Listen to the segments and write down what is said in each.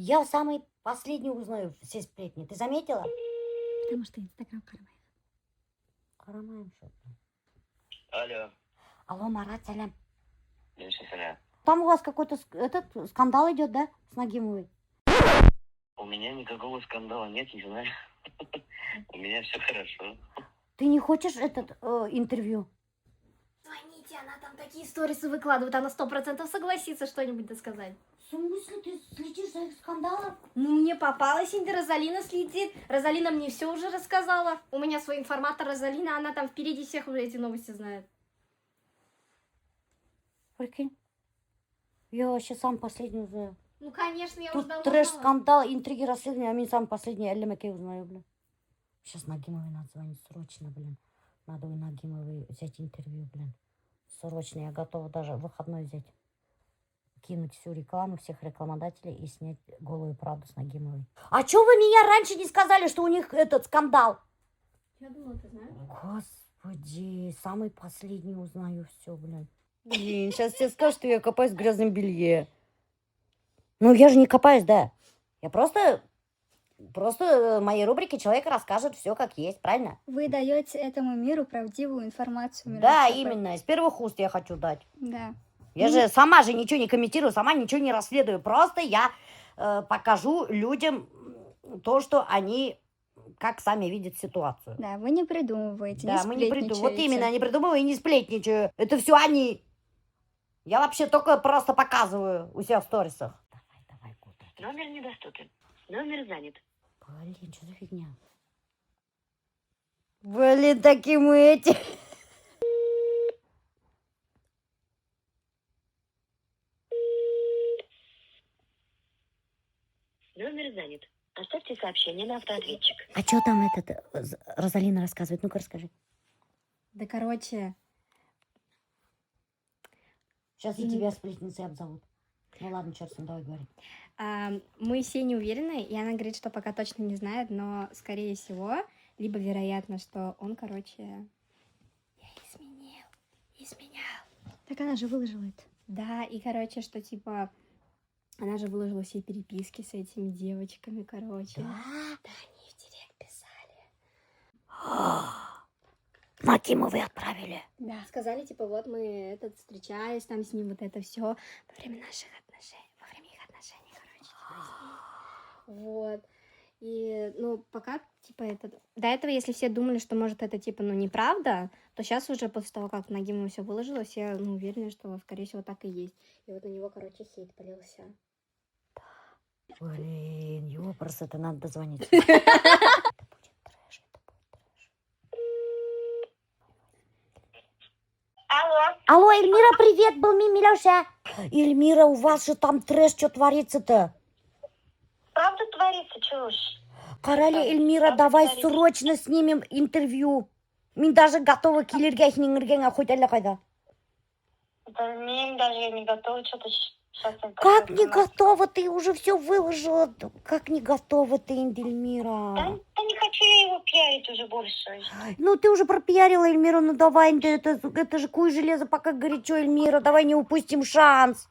Я самый последний узнаю все сплетни. Ты заметила? Потому что Инстаграм кармает. Карамаем что? Алло. Алло, Марат, салям. Салям. Там у вас какой-то этот скандал идет, да? С Нагимовой? У меня никакого скандала нет, не знаю. У меня все хорошо. Ты не хочешь этот интервью? Звоните, она там такие сторисы выкладывает, она 100% согласится что-нибудь сказать. В смысле, ты следишь за их скандалом? Ну, мне попалась Инда, Розалина следит. Розалина мне все уже рассказала. У меня свой информатор Розалина, она там впереди всех уже эти новости знает. Прикинь. Я вообще сам последний узнаю. Ну, конечно, я Тут уже давно трэш, знала. скандал, интриги, расследования, а мне сам последний Элемеке узнаю, блин. Сейчас Нагимовой надо звонить срочно, блин. Надо у Нагимовой взять интервью, блин. Срочно, я готова даже выходной взять. Кинуть всю рекламу, всех рекламодателей и снять голую правду с Нагимовой. А чё вы меня раньше не сказали, что у них этот скандал? Я думала, ты знаешь. Господи, самый последний узнаю все, блин. Блин, сейчас тебе скажут, что я копаюсь в грязном белье. Ну, я же не копаюсь, да. Я просто в моей рубрике человек расскажет все как есть, правильно? Вы даете этому миру правдивую информацию. Да, именно. Из первых уст я хочу дать. Да. Я же сама же ничего не комментирую, сама ничего не расследую. Просто я покажу людям то, что они как сами видят ситуацию. Да, вы не придумываете, Да, не мы не придумываем. Вот сплетничаете. именно, не придумываю и не сплетничаю. Это все они. Я вообще только просто показываю у себя в сторисах. Давай, куда? Номер недоступен. Номер занят. Блин, что за фигня? Блин, такие мы эти. Номер занят. Оставьте сообщение на автоответчик. А что там Розалина рассказывает? Ну-ка расскажи. Да, короче, Сейчас и тебя сплетницей обзовут. Ну ладно, черт с ним, давай говори. мы все не уверены, и она говорит, что пока точно не знает, но, скорее всего, либо вероятно, что он, короче, я изменял. Так она же выложила это. Да, и, короче, что, типа, она же выложила все переписки с этими девочками, короче. Да? Да, они в директ писали. Накимовой отправили. Да, сказали, типа, вот мы встречались там с ним, вот это все во время наших отношений, во время их отношений, короче, типа, с ним. Вот. И, ну, пока, типа, до этого, если все думали, что, может, это, типа, ну, неправда, то сейчас уже после того, как Нагимова все выложила, все, ну, уверены, что, скорее всего, так и есть. И вот на него, короче, хейт полился. Блин, ёпрс, это надо дозвониться. Алло. Алло, Эльмира, привет, был Милёша. Эльмира, у вас же там трэш, что творится-то? Правда творится чушь? Карали, Эльмира, давай срочно снимем интервью. Мен даже готова келерге хнеңірген хоть әлі қайда. Да мне даже я не готова, что-то сейчас... Как не готова? Ты уже все выложила. Как не готова ты, Эльмира? Да не хочу я его пиарить уже больше. Ну, ты уже пропиарила Эльмиру, ну давай, это же куй железо, пока горячо, Эльмира, давай не упустим шанс.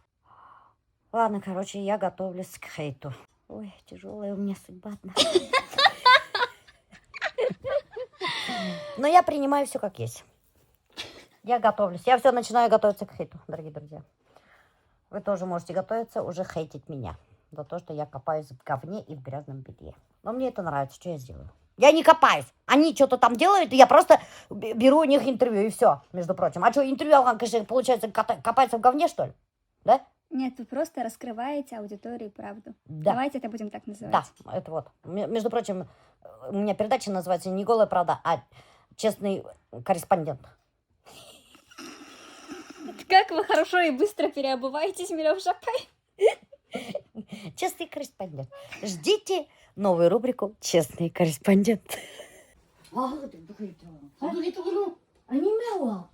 Ладно, короче, я готовлюсь к хейту. Ой, тяжелая у меня судьба одна. Но я принимаю все как есть. Я готовлюсь. Я все начинаю готовиться к хейту, дорогие друзья. Вы тоже можете готовиться уже хейтить меня за то, что я копаюсь в говне и в грязном белье. Но мне это нравится, что я сделаю? Я не копаюсь. Они что-то там делают, и я просто беру у них интервью, и все, между прочим. А что, интервью, конечно, получается, копается в говне, что ли? Да? Нет, вы просто раскрываете аудитории правду. Да. Давайте это будем так называть. Да, это вот. Между прочим, у меня передача называется не «Голая правда», а «Честный корреспондент». Как вы хорошо и быстро переобуваетесь, Милёша. Честный корреспондент. Ждите новую рубрику «Честный корреспондент». Они мяу.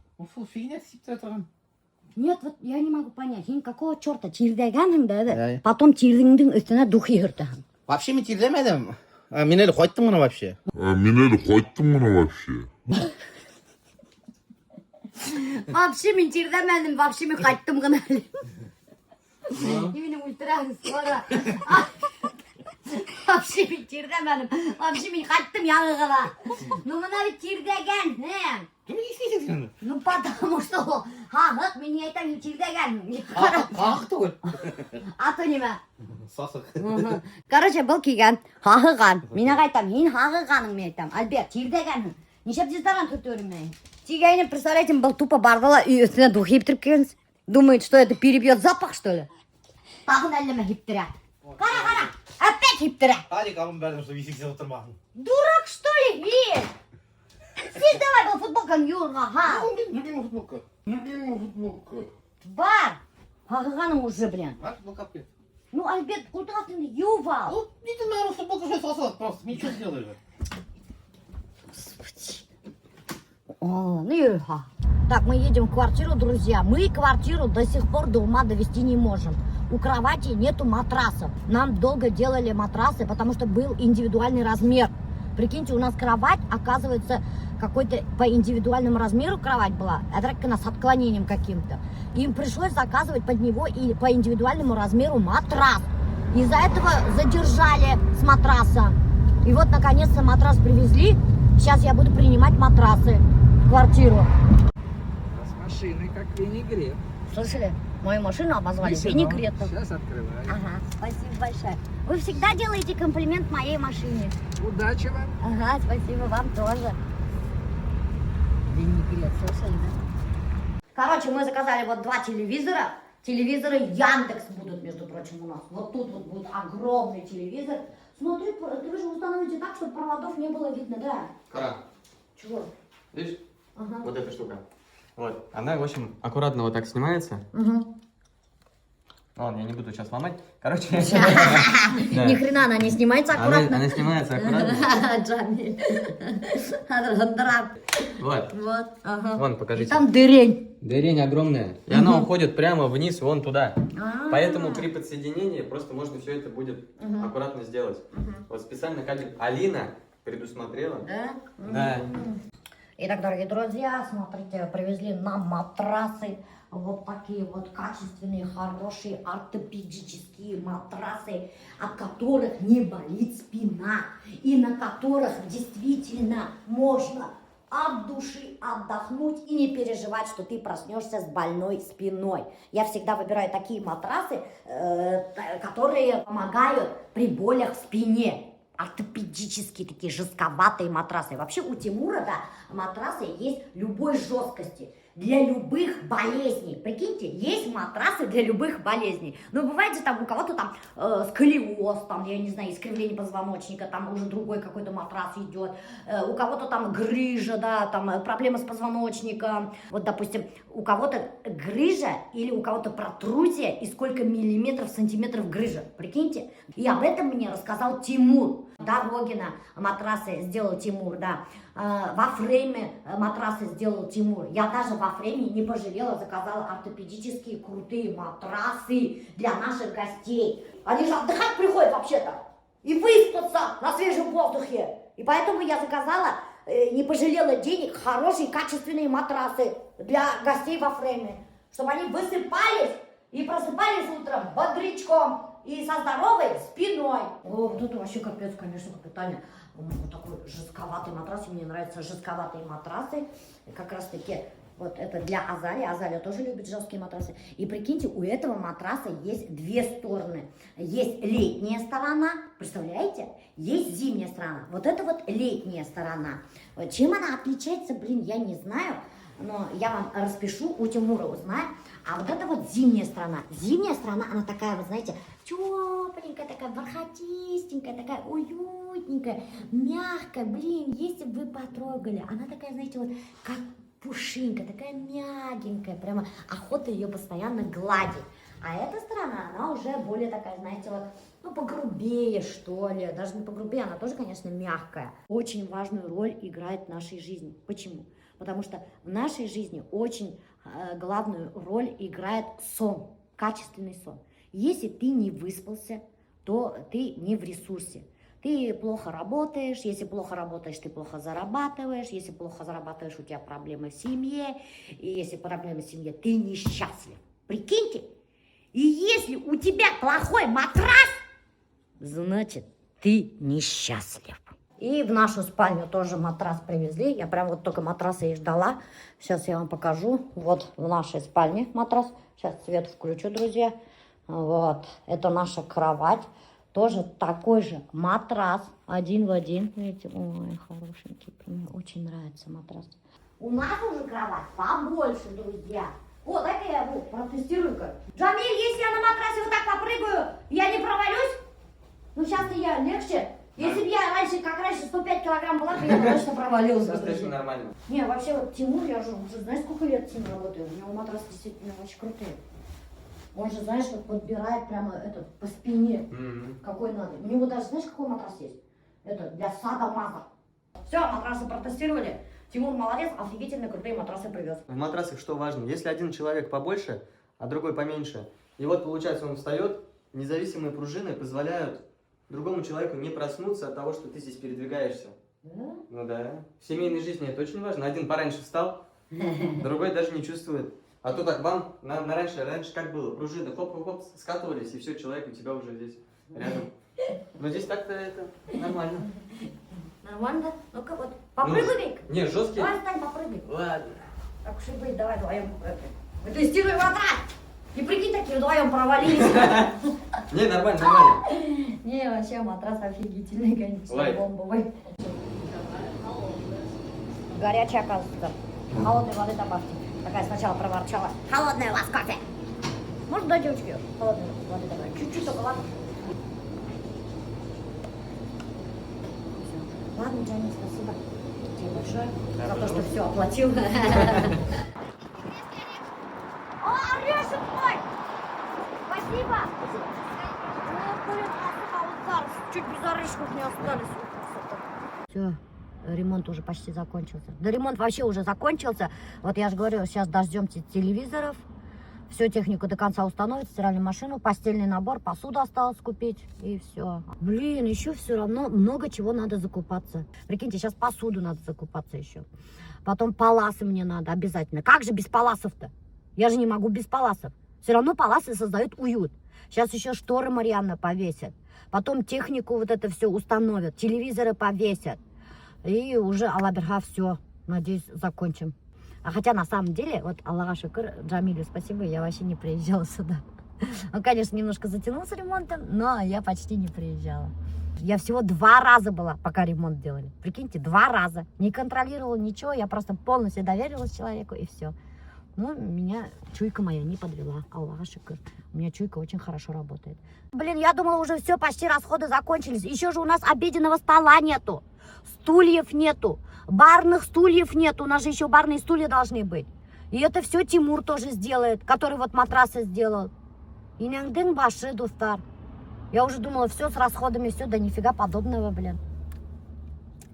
Нет, вот я не могу понять. Какого черта? Тирдеген, да? Потом тирдиңдің üstüne дух йөртәһең. Вообще мен тирдемедім. Мен әлі қойттым мұны вообще. Вообще мен тирдемедім, вообще мен қайттым ғана. Именно ультра скоро. Вообще bitirdemedim. Вообще ben kaçtım yanıgına. Ну buna bitirden. He. Dur iskeyeceksin onu. Ну потому что o hağık beni aytan bitirden. Kalk da koy. At önüme. Sasık. Короче был киген. Hağıgan. Mine kaytam. Hин hağıганың мен айтам. Альберт тирдеген. Нишеп диздаран көтөрүм мен. Тигайны, представляете, был тупо бардала и үстүнө дух хиптирип келген. Думает, что это перебьет запах, что ли? Тагын әллеме хиптирә. Кара. Опять хиптирә. Hadi kalın benim şu bisiklet oturmayın. Дурак, что ли? Эй! Сидь давай был футболканы юрга, ха! Ne diyeyim futbolka? Ne diyeyim futbolka? Бар! Hağıганың уже, блин. Bak bu kapı. Ну, Альберт, куда ты ювал? Ну, иди, наверное, футболку что сосать просто. Ничего сделаешь. Ну, Юха. Так, мы едем в квартиру, друзья. Мы квартиру до сих пор до ума довести не можем. У кровати нету матрасов. Нам долго делали матрасы, потому что был индивидуальный размер. Прикиньте, у нас кровать, оказывается, какой-то по индивидуальному размеру кровать была. Это как с отклонением каким-то. Им пришлось заказывать под него и по индивидуальному размеру матрас. Из-за этого задержали с матраса. И вот, наконец-то, матрас привезли. Сейчас я буду принимать матрасы в квартиру. С машиной как винегрет. Слышали? Мою машину обозвали винегретом. Сейчас открываю. Ага, спасибо большое. Вы всегда делаете комплимент моей машине. Удачи вам. Ага, спасибо вам тоже. Винегрет, слышали, да? Короче, мы заказали вот 2 телевизора. Телевизоры Яндекс будут, между прочим, у нас. Вот тут вот будет огромный телевизор. Смотри, вы же установите так, чтобы проводов не было видно, да? Кара, Чего? видишь? Ага. Вот эта штука. Вот. Она, в общем, аккуратно вот так снимается. Угу. Ладно, я не буду сейчас ломать. Короче. Ни хрена она не снимается аккуратно. Она снимается аккуратно. Джамиль. Вот. Вот, ага. Вон, покажите. Там дырень. Дырень огромная. И она уходит прямо вниз, вон туда. А. Поэтому при подсоединении просто можно все это будет аккуратно сделать. Вот специально кабель Алина предусмотрела. Да? Да. Итак, дорогие друзья, смотрите, привезли нам матрасы. Вот такие вот качественные, хорошие, ортопедические матрасы, от которых не болит спина. И на которых действительно можно от души отдохнуть и не переживать, что ты проснешься с больной спиной. Я всегда выбираю такие матрасы, которые помогают при болях в спине. Ортопедические такие жестковатые матрасы. Вообще у Тимура, да, матрасы есть любой жесткости. Для любых болезней. Прикиньте, есть матрасы для любых болезней. Но бывает же там у кого-то там сколиоз, там, я не знаю, искривление позвоночника, там уже другой какой-то матрас идет. У кого-то там грыжа, да, там проблемы с позвоночником. Вот, допустим, у кого-то грыжа или у кого-то протрузия и сколько миллиметров, сантиметров грыжа. Прикиньте. И об этом мне рассказал Тимур. Дорогина матрасы сделал Тимур, да. Во фрейме матрасы сделал Тимур. Я даже во фрейме не пожалела, заказала ортопедические крутые матрасы для наших гостей. Они же отдыхать приходят вообще-то и выспаться на свежем воздухе. И поэтому я заказала, не пожалела денег, хорошие качественные матрасы для гостей во фрейме. Чтобы они высыпались и просыпались утром бодрячком. И со здоровой спиной. О, вот это вообще капец, конечно, капитально. Вот такой жестковатый матрас. Мне нравятся жестковатые матрасы. Как раз таки вот это для Азали. Азалия тоже любит жесткие матрасы. И прикиньте, у этого матраса есть 2 стороны. Есть летняя сторона, представляете? Есть зимняя сторона. Вот это вот летняя сторона. Чем она отличается, блин, я не знаю. Но я вам распишу, у Тимура узнаю. А вот это вот зимняя сторона. Зимняя сторона, она такая, вы знаете, тепленькая, такая бархатистенькая, такая уютненькая, мягкая. Блин, если бы вы потрогали, она такая, знаете, вот как пушинка, такая мягенькая. Прямо охота ее постоянно гладить. А эта сторона, она уже более такая, знаете, вот, ну, погрубее, что ли. Даже не погрубее, она тоже, конечно, мягкая. Очень важную роль играет в нашей жизни. Почему? Потому что в нашей жизни очень главную роль играет сон, качественный сон. Если ты не выспался, то ты не в ресурсе. Ты плохо работаешь, если плохо работаешь, ты плохо зарабатываешь, если плохо зарабатываешь, у тебя проблемы в семье, и если проблемы в семье, ты несчастлив. Прикиньте, и если у тебя плохой матрас, значит, ты несчастлив. И в нашу спальню тоже матрас привезли. Я прям вот только матраса и ждала. Сейчас я вам покажу. Вот в нашей спальне матрас. Сейчас свет включу, друзья. Вот. Это наша кровать. Тоже такой же матрас. Один в один. Видите? Ой, хорошенький. Мне очень нравится матрас. У нас уже кровать побольше, друзья. Вот, дай-ка я его протестирую-ка. Джамиль, если я на матрасе вот так попрыгаю, я не провалюсь? Ну, сейчас-то я легче. Если бы я раньше, как раньше, 105 килограмм была, то я бы точно провалилась. Достаточно нормально. Не, вообще, вот Тимур, я же уже, знаешь, сколько лет с ним работаю? У него матрасы действительно очень крутые. Он же, знаешь, вот подбирает прямо это по спине, какой надо. У него даже, знаешь, какой матрас есть? Это для садомаза. Все, матрасы протестировали. Тимур молодец, офигительно крутые матрасы привез. В матрасах что важно? Если один человек побольше, а другой поменьше, и вот получается он встает, независимые пружины позволяют другому человеку не проснуться от того, что ты здесь передвигаешься. Да? Ну да. В семейной жизни это очень важно. Один пораньше встал, другой даже не чувствует. А то так вам, раньше как было, пружины хоп-хоп-хоп скатывались, и все, человек у тебя уже здесь рядом. Но здесь так-то это нормально. Нормально? Ну-ка вот, попрыгай. Не, жесткий. Давай, Стань, попрыгай. Ладно. Так уж и быть, давай вдвоем. Мы тестируем матрас. И прикинь, такие вдвоем провалились. Не, нормально. Не, вообще матрас офигительный, конечно, Лайк. бомбовый. Горячая, оказывается. Холодной воды добавьте. Такая сначала проворчала. Холодная у вас кофе. Можно, да, девочки? Холодной воды добавить. Чуть-чуть только, ладно? Ладно, Джанни, спасибо тебе большое за то, что все оплатил. О, орешек мой! Спасибо! Чуть без орешков не остались. Все, ремонт уже почти закончился. Да ремонт вообще уже закончился. Вот я же говорю, сейчас дождемся телевизоров. Всю технику до конца установить, стиральную машину, постельный набор, посуду осталось купить и все. Блин, еще все равно много чего надо закупаться. Прикиньте, сейчас посуду надо закупаться еще. Потом паласы мне надо обязательно. Как же без паласов-то? Я же не могу без паласов. Все равно паласы создают уют. Сейчас еще шторы Марьяна повесят. Потом технику вот это все установят, телевизоры повесят. И уже Аллах все, надеюсь, закончим. А хотя на самом деле, вот Аллаха шукр, Джамилю спасибо, я вообще не приезжала сюда. Он, конечно, немножко затянулся ремонтом, но я почти не приезжала. Я всего 2 раза была, пока ремонт делали. Прикиньте, 2 раза. Не контролировала ничего, я просто полностью доверилась человеку и все. Ну, меня чуйка моя не подвела. Аллаха шукр. У меня чуйка очень хорошо работает. Блин, я думала, уже все, почти расходы закончились. Еще же у нас обеденного стола нету. Стульев нету. Барных стульев нет, у нас же еще барные стулья должны быть. И это все Тимур тоже сделает, который вот матрасы сделал. Инягдын башы, достар. Я уже думала, все с расходами, все, да нифига подобного, блин.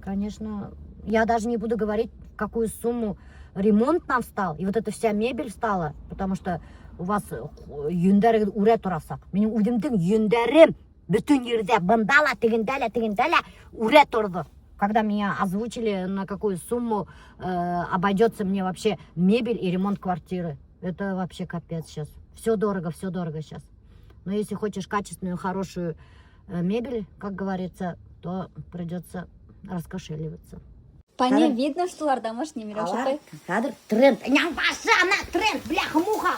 Конечно, я даже не буду говорить, в какую сумму ремонт нам встал. И вот эта вся мебель встала, потому что у вас юндер уре тураса. Менің удимдың юндерім бүтін ерде бандала, тігіндаля, уре турды. Когда меня озвучили, на какую сумму обойдется мне вообще мебель и ремонт квартиры. Это вообще капец сейчас. Все дорого сейчас. Но если хочешь качественную, хорошую мебель, как говорится, то придется раскошеливаться. По ней видно, что ларда, может, не Мироша. Кадр, тренд. Няң баша, на тренд, бляха-муха.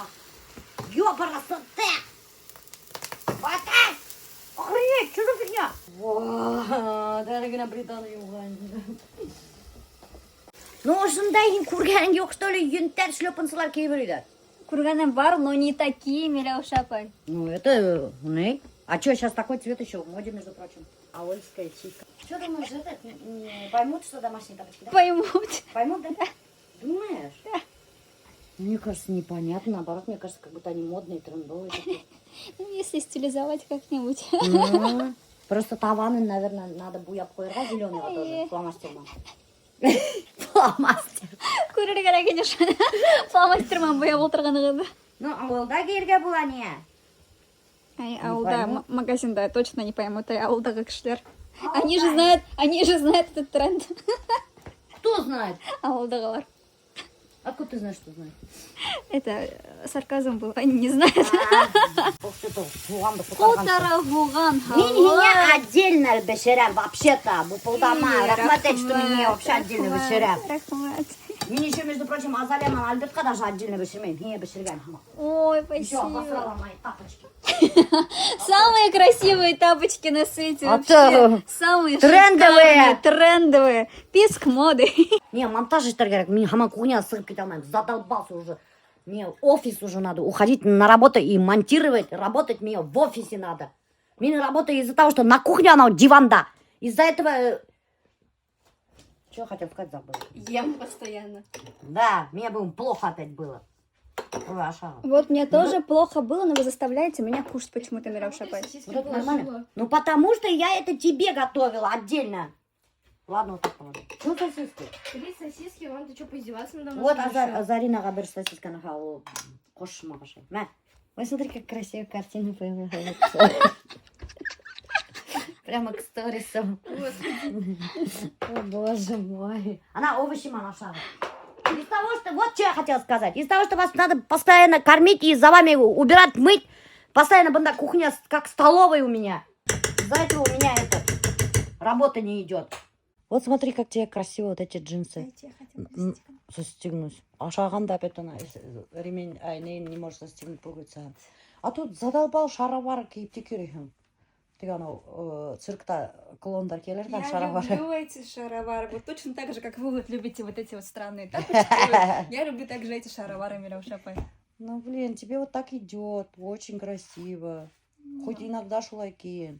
Ёбарасы ты. Вот так. Охренеть, что за фигня? Вау, дорогие Британия. Ну, шындай көргенің жоқ, что ли, юнттер шлепанцылар кейбірді. Курганым бар, но не такие, Мироша, апай. Ну, это, а что, сейчас такой цвет еще в моде, между прочим. Аольская чика. Что думаешь, это не поймут, что домашние тапочки, да? Поймут. Поймут, да? Думаешь? Да. Мне кажется, непонятно, наоборот, мне кажется, как будто они модные, трендовые. Ну, если стилизовать как-нибудь. Ну, просто таваны, наверное, надо буяп қойырға, зеленого тоже, фломастером. Фломастер. Көрері қара кенеш. Фломастермен бояп отырғаны. Ну, ауылда келге бұл не? Ауылда, магазинда точно не поймут, ауылдағы кішілер. Они же знают этот тренд. Кто знает? Ауылдағылар. Откуда ты знаешь, что знает? Это сарказм был, они не знают. Ох ты, туғанды құтарғансың. Қотара буған Меня отдельно бешерем, вообще-то. Буполдама. Рахмат, что меня вообще отдельно бешерем. Рахмат. Мне еще, между прочим, Азалема Альбертка даже отдельно бешерем. Не бешерем. Ой, Еще спасибо. обосрала мои тапочки. Самые красивые тапочки на свете А вообще. то Самые трендовые. шикарные, трендовые. Писк моды. Не, монтаж етер керек. Мен хаман кухня сығып кете алмаймын. Задолбался уже. Мне офис уже надо. Уходить на работу и монтировать. Работать мне в офисе надо. Мне работа из-за того, что на кухне она диванда. Из-за этого... Что хотел сказать, забыл. Ем постоянно. Да, мне бы плохо опять было. Ой, Аша. Вот мне тоже плохо было, но вы заставляете меня кушать почему-то, Мирав Шапай. Вот это нормально. Ну, потому что я это тебе готовила отдельно. Ладно, вот так положу. Ну, сосиски. Три сосиски, вон, ты что, поиздеваться надо мной? Вот Азарина бір сосиска нахал. Кош мағашай. Мә, ой, смотри, как красиво картина появляется. Прямо к сторисам. О, боже мой. Она овощи манашала. Из того, что... Вот что я хотела сказать. Из того, что вас надо постоянно кормить и за вами убирать, мыть. Постоянно банда кухня как столовая у меня. Из-за этого у меня работа не идет. Вот смотри, как тебе красиво вот эти джинсы. Застегнуть. Ашағанда опять она ремень, не может застегнуть пуговица. А тут задолбал шаровар киіп те керекім. Тек анау циркта клоундар келер, там шаровары. Я люблю эти шаровары. Вот точно так же, как вы вот любите вот эти вот странные тапочки. Я люблю также эти шаровары, Мирав Шапай. Ну, блин, тебе вот так идет, очень красиво. Хоть иногда шулайки.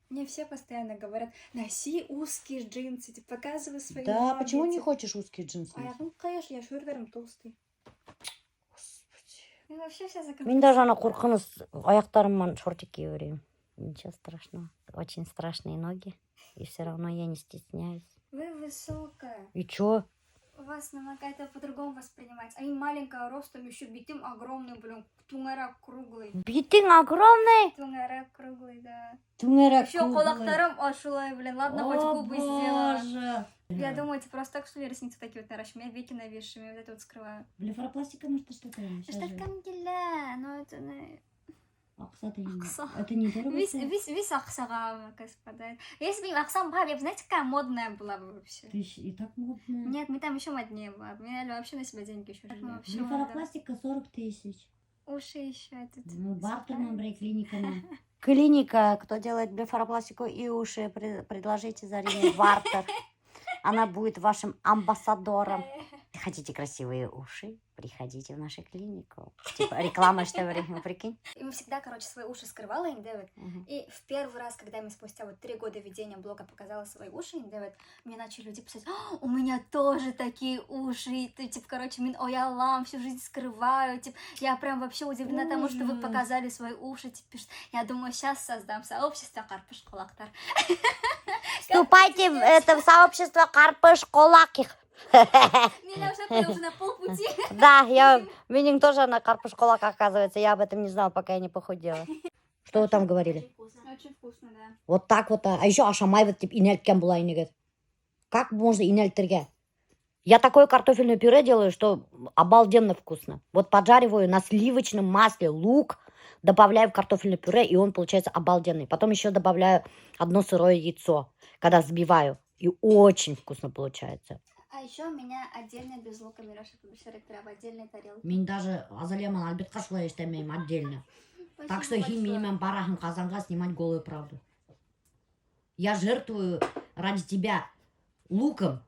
Мне все постоянно говорят, носи узкие джинсы, типа, показывай свои Да, ноги, почему не типа. хочешь узкие джинсы? А я, ну, конечно, я шурдаром толстый. Я вообще вся закрыта. Мен даже ана қорқыныс аяқтарымнан шортик кие беремін. Ничего страшного. Очень страшные ноги. И все равно я не стесняюсь. Вы высокая. И чё? У вас намного это по-другому воспринимается. Они маленького ростом, еще битым огромный, блин, туңарак круглый. Битың огромный. Туңарак круглый, да. Түңерек Еще кулактарым ашулай, блин, ладно, хоть губы сделала. боже. Я думаю, типа, просто так, что ли, ресницы такие вот наращиваю. У меня веки навешиваю, вот это вот скрываю. Блефаропластика, может, что-то Штакамгиля, ну это... Ақса. Это не дорого. Весь ақсаға, господа. Если бы не ақсам была, я бы, знаете, какая модная была бы вообще. Ты и так модная. Нет, мы там еще моднее была. Мне вообще на себя деньги еще жили. Вообще мода. Блефаропластика 40 000. Уши еще этот. Ну, бартером, клиниками. Клиника, кто делает блефаропластику и уши, предложите Зарине бартер. Она будет вашим амбассадором. Хотите красивые уши? Приходите в нашу клинику. Типа реклама, что ли, прикинь? И мы всегда, короче, свои уши скрывала, Индевит. И в первый раз, когда мне спустя вот 3 года ведения блога показала свои уши, Индевит, мне начали люди писать: у меня тоже такие уши. И ты, типа, короче, мин оялам, всю жизнь скрываю. Типа, я прям вообще удивлена тому, что вы показали свои уши. Типа, пишут. Я думаю, сейчас создам сообщество Карпыш Кулактар. Вступайте в это сообщество Карпыш Кулаких. Меня уже на полпути. Да, Вининг тоже на Карпыш Кулак, оказывается. Я об этом не знала, пока я не похудела. Что вы там говорили? Очень вкусно, да. Вот так вот. А еще Ашамай вот типа инелткен была инегет. Как можно инельтерге? Я такое картофельное пюре делаю, что обалденно вкусно. Вот поджариваю на сливочном масле лук, добавляю в картофельное пюре, и он получается обалденный. Потом еще добавляю одно сырое яйцо, когда взбиваю. И очень вкусно получается. А еще у меня отдельно без лука Мираша Побешерек прям в отдельной тарелке. Мен даже Азалеман Альбертқа шулай иштемейм отдельно. Так что химинимен барахым казанға снимать голую правду. Я жертвую ради тебя луком,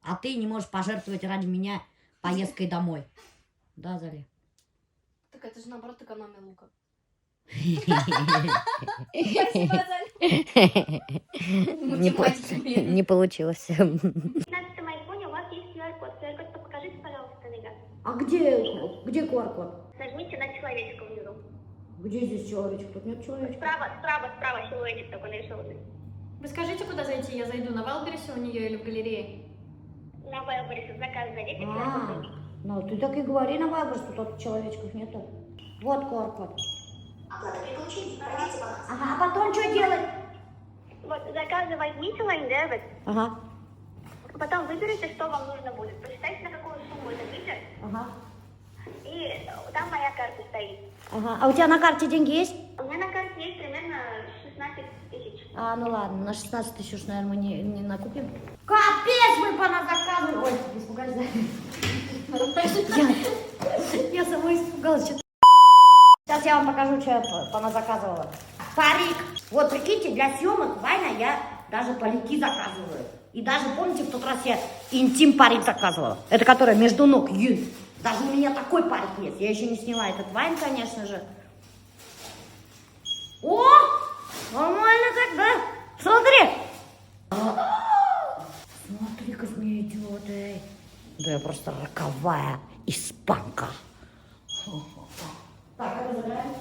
а ты не можешь пожертвовать ради меня поездкой домой. Да, Азалия? Так это же наоборот экономия лука. Не получилось. 15 майфоне у вас есть QR-код. QR-код покажите, пожалуйста, коллега. А где QR-код? Нажмите на человечка внизу. Где здесь человечек? Тут нет человечка. Справа силуэтик такой нарисованный. Вы скажите, куда зайти? Я зайду на Вайлдберрисе у нее или в галерее? На Wildberries заказ зайдите, QR-код. Ну ты так и говори на Вайбер, что тут человечков нету. Вот QR-код. Ага, а потом что делать? Вот, заказы возьмите в Endeavor. Ага. Потом выберите, что вам нужно будет. Посчитайте, на какую сумму это выйдет. Ага. И там моя карта стоит. Ага. А у тебя на карте деньги есть? У меня на карте есть примерно 16 тысяч. А, ну ладно, на 16 тысяч уж, наверное, мы не накупим. Капец, мы поназаказывали. Ой, испугались, да? Я сама испугалась. Сейчас я вам покажу, что я поназаказывала. Парик. Вот, прикиньте, для съемок Вайна я даже парики заказываю. И даже, помните, в тот раз я интим парик заказывала. Это которая между ног, Юнь. Даже у меня такой парик есть. Я еще не сняла этот Вайн, конечно же. О! Нормально так, да? Смотри! Смотри, как мне идет, эй. Да я просто роковая испанка. Так, это забираем.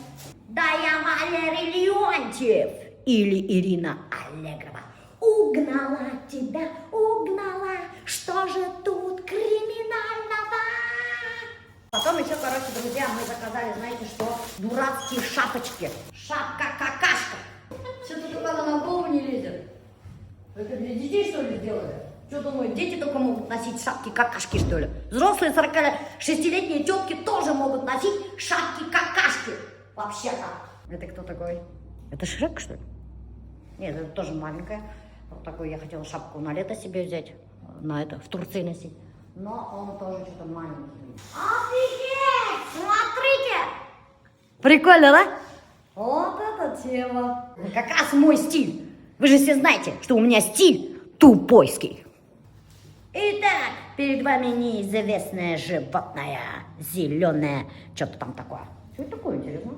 Да я Валерий Леонтьев. Или Ирина Аллегрова. Угнала тебя, угнала. Что же тут криминального? Потом еще, короче, друзья, мы заказали, знаете что? Дурацкие шапочки. Шапка-какашка. Что-то только она на голову не лезет. Это для детей, что ли, сделали? Что думают, дети только могут носить шапки-какашки, что ли? Взрослые 46-летние тетки тоже могут носить шапки-какашки. Вообще-то. Это кто такой? Это Шрек, что ли? Нет, это тоже маленькая. Вот такую я хотела шапку на лето себе взять. На это, в Турции носить. Но он тоже что-то маленький. Офигеть! Смотрите! Прикольно, да? Вот эта тема. Как раз мой стиль. Вы же все знаете, что у меня стиль тупойский. Итак, перед вами неизвестное животное. Зеленое. Что-то там такое. Что это такое, интересно?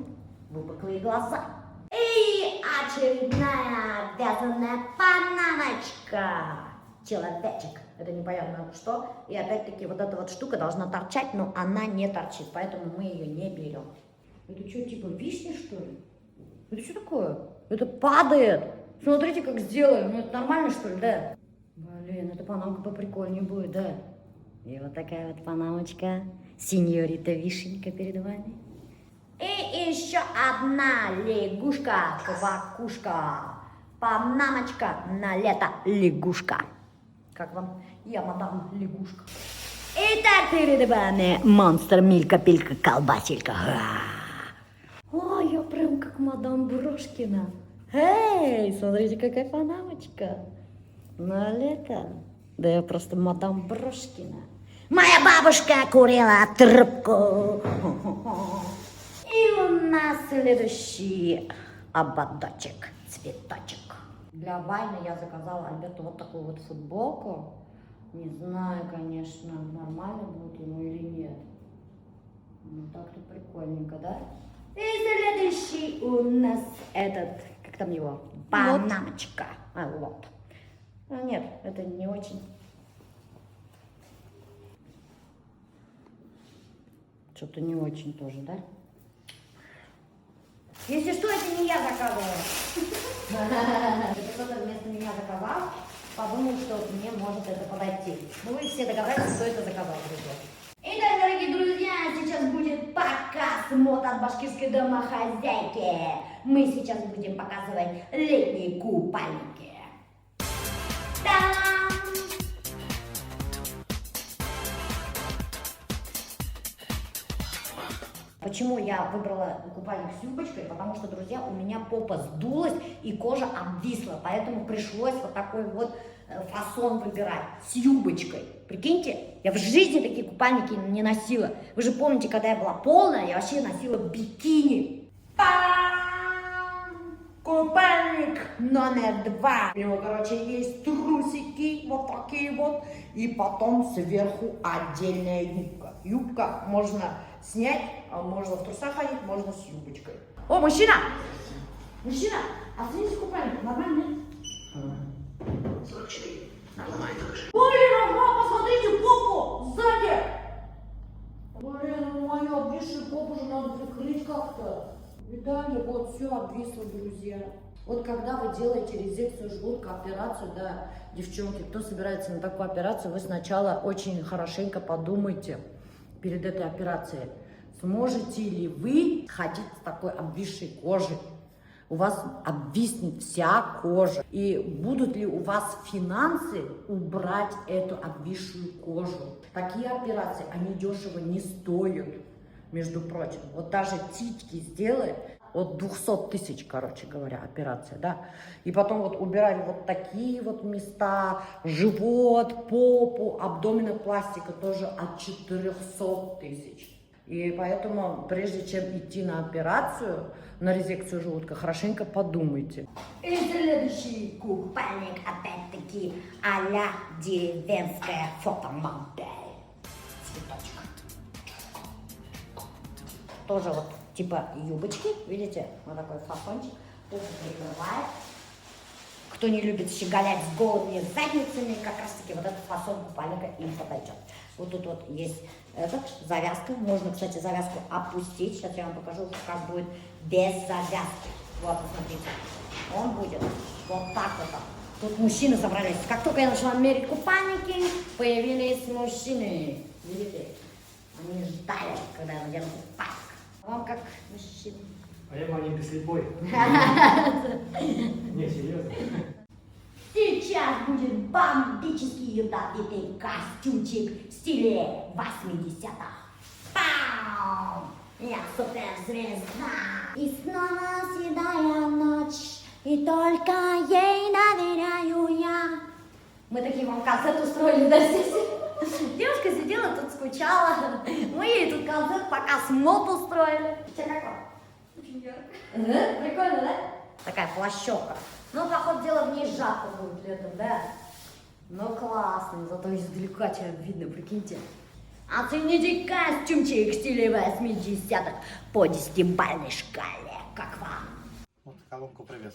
Выпуклые глаза. И очередная вязаная панамочка. Человечек. Это непонятно что. И опять-таки вот эта вот штука должна торчать, но она не торчит. Поэтому мы ее не берем. Это что, типа вишни, что ли? Это что такое? Это падает. Смотрите, как сделали. Ну это нормально, что ли, да? Блин, эта панамка поприкольнее будет, да? И вот такая вот панамочка. Сеньорита Вишенька перед вами. И еще одна лягушка, квакушка. Панамочка на лето лягушка. Как вам? Я мадам лягушка. Итак, перед вами монстр Милька-Пилька колбасилька. О, я прям как мадам Брошкина. Эй, смотрите, какая панамочка. На лето. Да я просто мадам Брошкина. Моя бабушка курила трубку. И у нас следующий ободочек, цветочек. Для Вайны я заказала Альберту вот такую вот футболку. Не знаю, конечно, нормально будет ему или нет. Ну так-то прикольненько, да? И следующий у нас этот, как там его, панамочка. А, вот. А, нет, это не очень. Что-то не очень тоже, да? Если что, это не я заказывала. Это кто-то вместо меня заказал, подумал, что мне может это подойти. Ну вы все догадались, кто это заказал, друзья. Итак, дорогие друзья, сейчас будет показ мод от башкирской домохозяйки. Мы сейчас будем показывать летние купальники. Та-дам! Почему я выбрала купальник с юбочкой? Потому что, друзья, у меня попа сдулась и кожа обвисла. Поэтому пришлось вот такой вот фасон выбирать с юбочкой. Прикиньте, я в жизни такие купальники не носила. Вы же помните, когда я была полная, я вообще носила бикини. Пам! Купальник номер 2. У него, короче, есть трусики вот такие вот. И потом сверху отдельная юбка. Юбка можно снять, а можно в трусах ходить, можно с юбочкой. О, мужчина! Мужчина, оцените купальник, нормально? 44. Блин, ага, посмотрите попу сзади! Блин, мою обвисшую попу же надо прикрыть как-то. Видали, вот все обвисло, друзья. Вот когда вы делаете резекцию желудка, операцию, да, девчонки, кто собирается на такую операцию, вы сначала очень хорошенько подумайте перед этой операцией, сможете ли вы ходить с такой обвисшей кожей. У вас обвиснет вся кожа. И будут ли у вас финансы убрать эту обвисшую кожу? Такие операции, они дешево не стоят, между прочим. Вот даже титьки сделать от 200 тысяч, короче говоря, операция, да. И потом вот убирать вот такие вот места, живот, попу, абдоминопластика тоже от 400 тысяч. И поэтому, прежде чем идти на операцию, на резекцию желудка, хорошенько подумайте. И следующий купальник, опять-таки, а-ля деревенская фотомодель. Цветочек. Тоже вот типа юбочки, видите, вот такой фасончик. Тоже прикрывает. Кто не любит щеголять с голыми задницами, как раз таки вот этот фасон купальника им подойдет. Вот тут вот есть завязка. Можно, кстати, завязку опустить. Сейчас я вам покажу, как будет без завязки. Вот, посмотрите. Он будет вот так вот. Тут мужчины собрались. Как только я начала мерить купальники, появились мужчины. Видите? Они ждали, когда я надену купальник. Вам как мужчина? А я маленький слепой. Не, серьезно. Сейчас будет бомбический ядовитый костюмчик в стиле 80-х. Пау! Я суперзвезда. И снова седая ночь, и только ей доверяю я. Мы такие вам концерт устроили, да, здесь. Девушка сидела, тут скучала. Мы ей тут концерт пока смот устроили. Че, как вам? Очень ярко. Прикольно, да? Такая плащевка. Ну, по ходу дела, в ней жарко будет летом, да? Ну, классно, зато издалека тебя видно, прикиньте. Оцените костюмчик в стиле 80-х по 10-бальной шкале. Как вам? Вот колонку привез.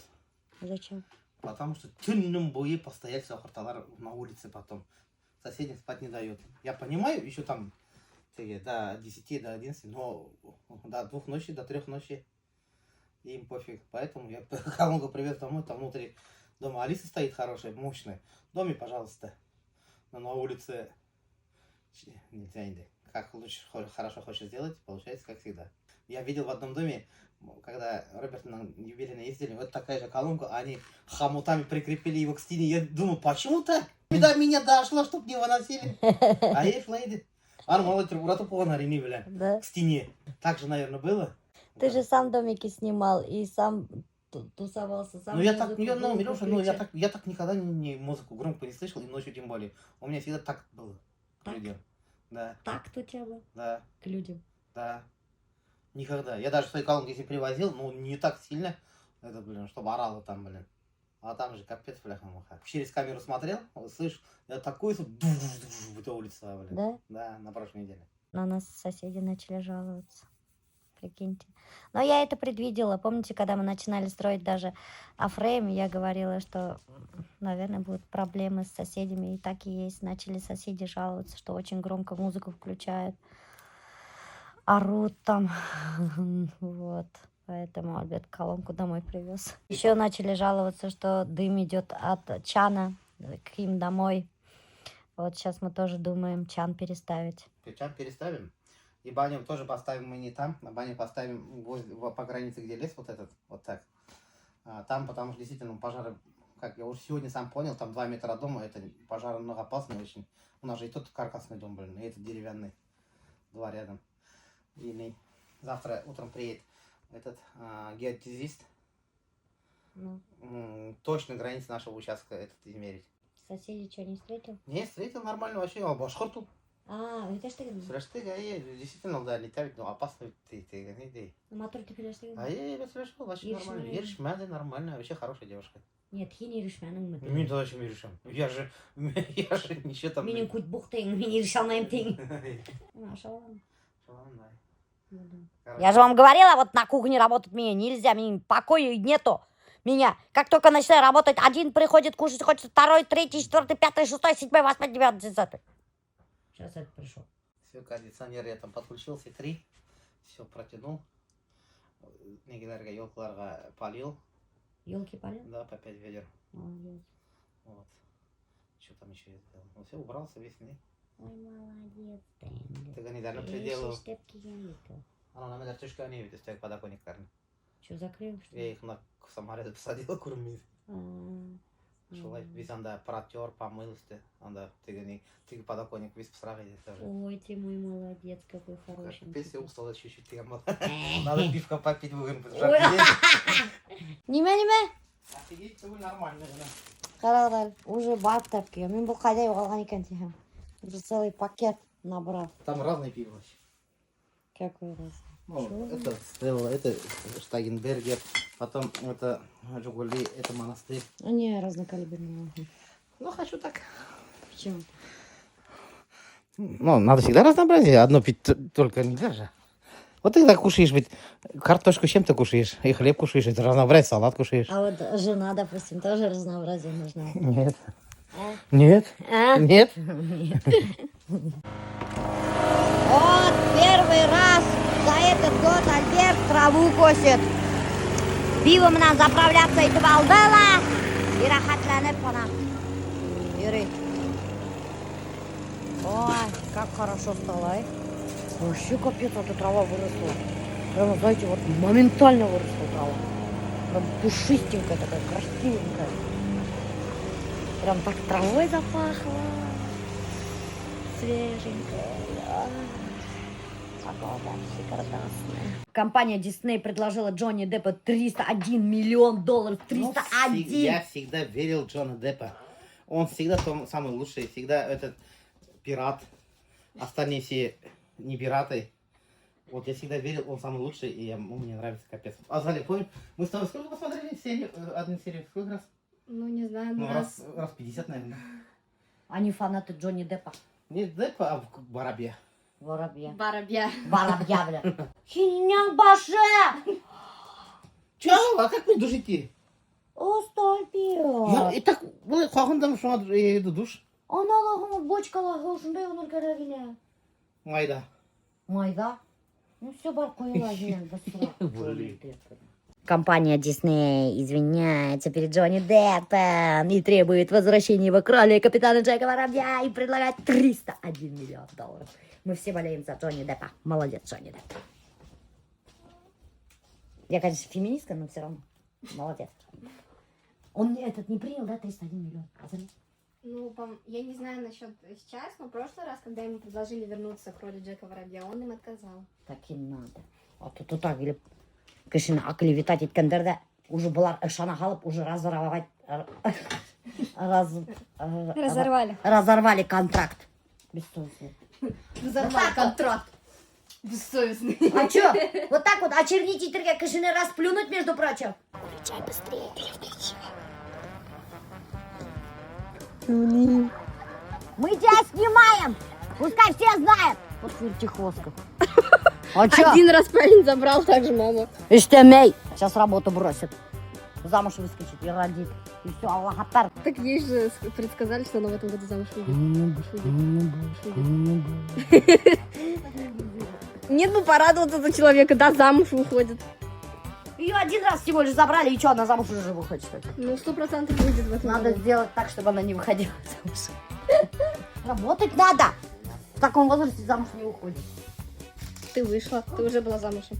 Зачем? Потому что тюнным бое постоять все харталар на улице потом. Соседям спать не дают. Я понимаю, еще там до 10, до 11, но до 2 ночи, до 3 ночи им пофиг. Поэтому я колонку привез домой, там внутри дома Алиса стоит хорошая, мощная. В доме, пожалуйста. Но на улице нельзя. Как лучше, хорошо хочешь сделать, получается как всегда. Я видел в одном доме, когда Роберт на юбилейно ездили, вот такая же колонка, они хомутами прикрепили его к стене. Я думаю, почему так? До меня дошло, чтоб не выносили. А я флейды. Армала трибурату полнаrini, бля. Да. К стене. Так же, наверное, было. Ты же сам домики снимал и сам тусовался, сам. Ну я так, Мироша, я так никогда не музыку громко не слышал, и ночью тем более. У меня всегда так было. К Так? людям. Да, Так-то у тебя был да, к людям. да. Никогда. Я даже свои колонки если привозил, но не так сильно, это, блин, чтобы орало там, блин. А там же капец, бляха-муха. Через камеру смотрел, вот, слышь, я такой звук, это улица, блин. Да? Да, на прошлой неделе. На нас соседи начали жаловаться. Прикиньте. Но я это предвидела. Помните, когда мы начинали строить даже Афрейм, я говорила, что, наверное, будут проблемы с соседями. И так и есть. Начали соседи жаловаться, что очень громко музыку включают. Орут там. Вот. Поэтому Альберт колонку домой привез. Еще начали жаловаться, что дым идет от чана к им домой. Вот сейчас мы тоже думаем чан переставить. Чан переставим. И баню тоже поставим мы не там, а баню поставим по границе, где лес вот этот, вот так. А там, потому что действительно пожары, как я уже сегодня сам понял, там 2 метра дома, это пожары многоопасные очень. У нас же и тот каркасный дом, блин, и этот деревянный, 2 рядом. И завтра утром приедет этот геодезист. Ну. Точно границы нашего участка этот измерить. Соседи что, не встретил? Не, встретил нормально вообще, а башхорту. Это что ты? Срещу, действительно, да, летают, но опасно ты не иди. На мотор ты перешли? А я решил, вообще нормально. Ершмяды нормально, вообще хорошая девушка. Нет, хини решмяның мы. Мен тоже чем решим. Я же ничего там. Менің куть бухтың, мен еш алмайым тең. Я же вам говорила, вот на кухне работать мне нельзя, мне покоя нету. Меня, как только начинаю работать, один приходит кушать, хочет второй, третий, четвертый, пятый, шестой, седьмой, восьмой, девятый, десятый. Сейчас это пришел. Все, кондиционер я там подключился, 3. Все, протянул. Негелерге, елкаларға полил. Елки полил? Да, по 5 ведер. Молодец. Вот. Что там еще я сделал? Ну все, убрался весь, не? Ой, молодец. Ты недавно приделал. Штепки я не видел. Она на метр тышка не видит, стоит подоконник карный. Что, закрыл, что Я ли? их на самолет посадил, курмиз. А, Шулай, весь анда протер, помылся, анда тыгы подоконник весь посрагает тоже. Ой, ты мой молодец, какой хороший. Песня устала чуть-чуть, надо пивка попить, выгон. Ой. Неме. Офигеть, ты нормально, да. Қарағдар, уже бар тапки. Мен бұл қайда алған екен тихо. Уже целый пакет набрал. Там разные пиво вообще. Какой раз? Ну, это Стелла, это Штайгенбергер, потом это Жигули, это Монастырь. Не, разнокалиберные. Ну, хочу так. Почему? Ну, надо всегда разнообразие, одно пить только нельзя же. Вот ты так кушаешь, ведь картошку чем ты кушаешь, и хлеб кушаешь, это разнообразие, салат кушаешь. А вот жена, допустим, тоже разнообразие нужно. Нет. А? Нет. А? Нет. Нет. Вот первый раз за этот год Альберт траву косит. Пивом нам заправляться и балдела. И рахатланып она. Юрий. Ой, как хорошо стало, а? Вообще капец, эта трава выросла. Прямо, знаете, вот моментально выросла трава. Прям пушистенькая такая, красивенькая. Прям так травой запахло. Свеженькая. Да. Погода шикардасная. Компания Disney предложила Джонни Деппу $301 миллион. 301! Я всегда верил в Джона Деппа. Он всегда самый лучший, всегда этот пират. Остальные все не пираты. Вот я всегда верил, он самый лучший, и мне нравится капец. А Заля, помнишь, мы с тобой сколько посмотрели серию, одну серию? Сколько раз? Ну, не знаю, Ну, раз 50, наверное. Они фанаты Джонни Деппа. Не Деппа, а Воробья. Воробья. Барабья. Воробья, бля. Хиняк баше! Чё? А как вы душите? Остай пио. Я и так, былай қағындам шуңа еді душ. Аналағымы бочкалағы осындай оның кәрігіне. Майда. Майда? Ну все, бар қойыла жинен. Компания Disney извиняется перед Джонни Деппом и требует возвращения его к роли капитана Джека Воробья и предлагает $301 миллион. Мы все болеем за Джонни Деппа. Молодец, Джонни Депп. Я, конечно, феминистка, но все равно. Молодец. Он этот не принял, да, 301 миллион? Ну, я не знаю насчет сейчас, но в прошлый раз, когда ему предложили вернуться к роли Джека Воробья, он им отказал. Так и надо. А тут так или кішін оклеветать еткендерді уже бұлар ышана қалып, уже разорвали контракт. Бессовестный. Разорвали контракт. Бессовестный. А что? Вот так вот очернить итерге кішіні расплюнуть, между прочим. Включай быстрее. Я включила. Мы тебя снимаем. Пускай все знают. Вот вертихвостка. А чё? Один раз парень забрал, так же мама. Иштемей. Сейчас работу бросит. Замуж выскочит и родит. И все, Аллах Акбар. Так ей же предсказали, что она в этом году замуж выйдет. Нет бы порадоваться за человека, да, замуж выходит. Ее один раз всего лишь забрали, и что, она замуж уже выходит, что ли? Ну, 100% выйдет в этом Надо году. сделать так, чтобы она не выходила замуж. Работать надо. В таком возрасте замуж не уходит. Ты вышла, ты уже была замужем.